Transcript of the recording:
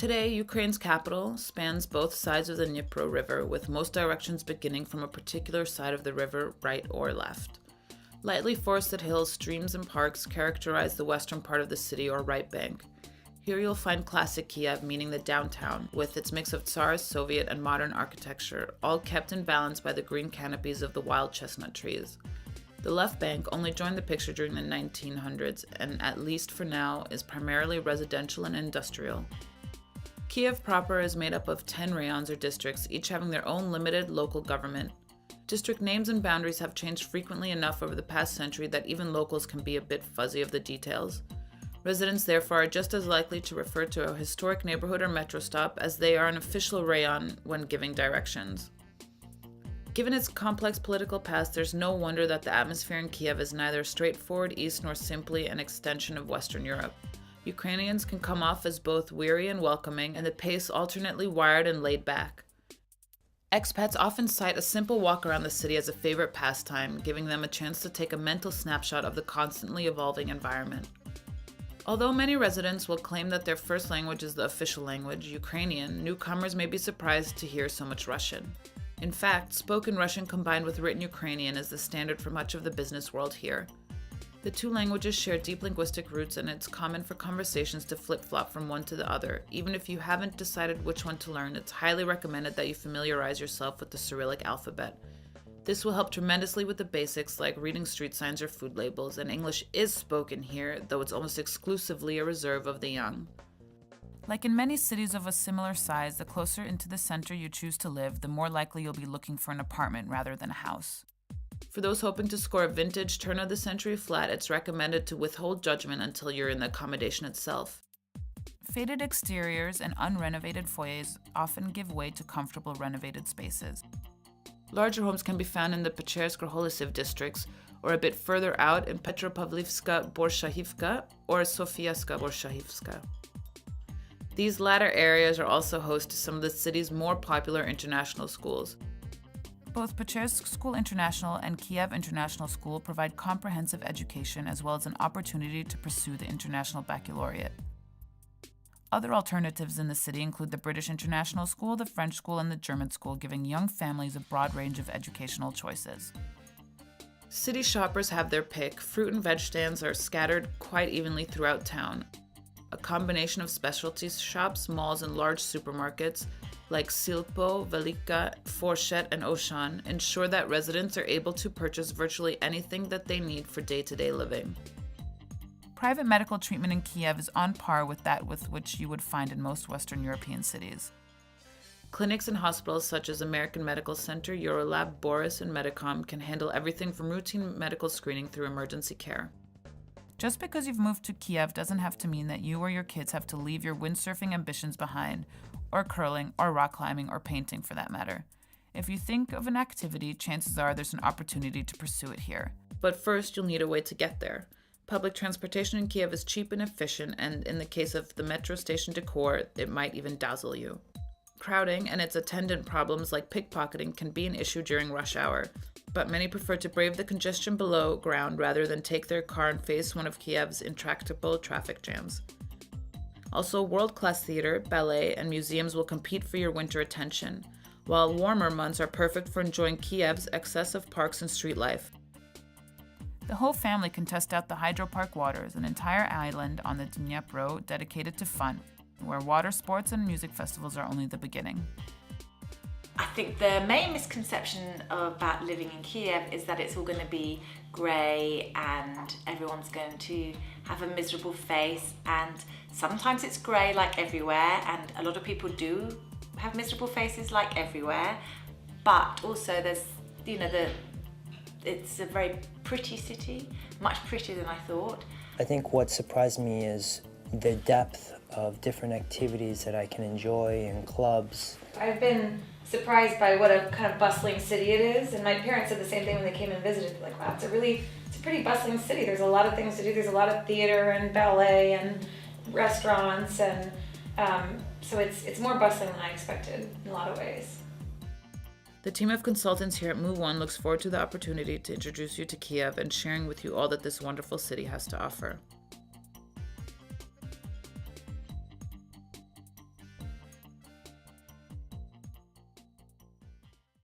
Today, Ukraine's capital spans both sides of the Dnipro River, with most directions beginning from a particular side of the river, right or left. Lightly forested hills, streams, and parks characterize the western part of the city or right bank. Here you'll find classic Kiev, meaning the downtown, with its mix of Tsarist, Soviet, and modern architecture, all kept in balance by the green canopies of the wild chestnut trees. The left bank only joined the picture during the 1900s, and at least for now, is primarily residential and industrial. Kiev proper is made up of 10 rayons or districts, each having their own limited local government. District names and boundaries have changed frequently enough over the past century that even locals can be a bit fuzzy of the details. Residents, therefore, are just as likely to refer to a historic neighborhood or metro stop as they are an official rayon when giving directions. Given its complex political past, there's no wonder that the atmosphere in Kiev is neither straightforward east nor simply an extension of Western Europe. Ukrainians can come off as both weary and welcoming, and the pace alternately wired and laid back. Expats often cite a simple walk around the city as a favorite pastime, giving them a chance to take a mental snapshot of the constantly evolving environment. Although many residents will claim that their first language is the official language, Ukrainian, newcomers may be surprised to hear so much Russian. In fact, spoken Russian combined with written Ukrainian is the standard for much of the business world here. The two languages share deep linguistic roots, and it's common for conversations to flip-flop from one to the other. Even if you haven't decided which one to learn, it's highly recommended that you familiarize yourself with the Cyrillic alphabet. This will help tremendously with the basics like reading street signs or food labels, and English is spoken here, though it's almost exclusively a reserve of the young. Like in many cities of a similar size, the closer into the center you choose to live, the more likely you'll be looking for an apartment rather than a house. For those hoping to score a vintage turn-of-the-century flat, it's recommended to withhold judgment until you're in the accommodation itself. Faded exteriors and unrenovated foyers often give way to comfortable renovated spaces. Larger homes can be found in the Peczersk-Holesiv districts, or a bit further out in Petropavlivska-Borshahivka or Sofiaska-Borshahivska. These latter areas are also host to some of the city's more popular international schools. Both Peczersk School International and Kiev International School provide comprehensive education as well as an opportunity to pursue the International Baccalaureate. Other alternatives in the city include the British International School, the French School, and the German School, giving young families a broad range of educational choices. City shoppers have their pick. Fruit and veg stands are scattered quite evenly throughout town. A combination of specialty shops, malls, and large supermarkets like Silpo, Velika, Forshet, and Auchan ensure that residents are able to purchase virtually anything that they need for day-to-day living. Private medical treatment in Kiev is on par with that with which you would find in most Western European cities. Clinics and hospitals such as American Medical Center, Eurolab, Boris, and Medicom can handle everything from routine medical screening through emergency care. Just because you've moved to Kiev doesn't have to mean that you or your kids have to leave your windsurfing ambitions behind, or curling, or rock climbing, or painting for that matter. If you think of an activity, chances are there's an opportunity to pursue it here. But first, you'll need a way to get there. Public transportation in Kiev is cheap and efficient, and in the case of the metro station decor, it might even dazzle you. Crowding and its attendant problems like pickpocketing can be an issue during rush hour, but many prefer to brave the congestion below ground rather than take their car and face one of Kiev's intractable traffic jams. Also, world-class theater, ballet, and museums will compete for your winter attention, while warmer months are perfect for enjoying Kiev's excess of parks and street life. The whole family can test out the Hydropark Waters, an entire island on the Dnipro dedicated to fun, where water sports and music festivals are only the beginning. I think the main misconception about living in Kiev is that it's all going to be grey and everyone's going to have a miserable face, and sometimes it's grey like everywhere, and a lot of people do have miserable faces like everywhere, but also there's, it's a very pretty city, much prettier than I thought. I think what surprised me is the depth of different activities that I can enjoy in clubs. I've been surprised by what a kind of bustling city it is, and my parents said the same thing when they came and visited. Like, wow, it's a pretty bustling city. There's a lot of things to do. There's a lot of theater and ballet and restaurants, and so it's more bustling than I expected in a lot of ways. The team of consultants here at Move One looks forward to the opportunity to introduce you to Kiev and sharing with you all that this wonderful city has to offer.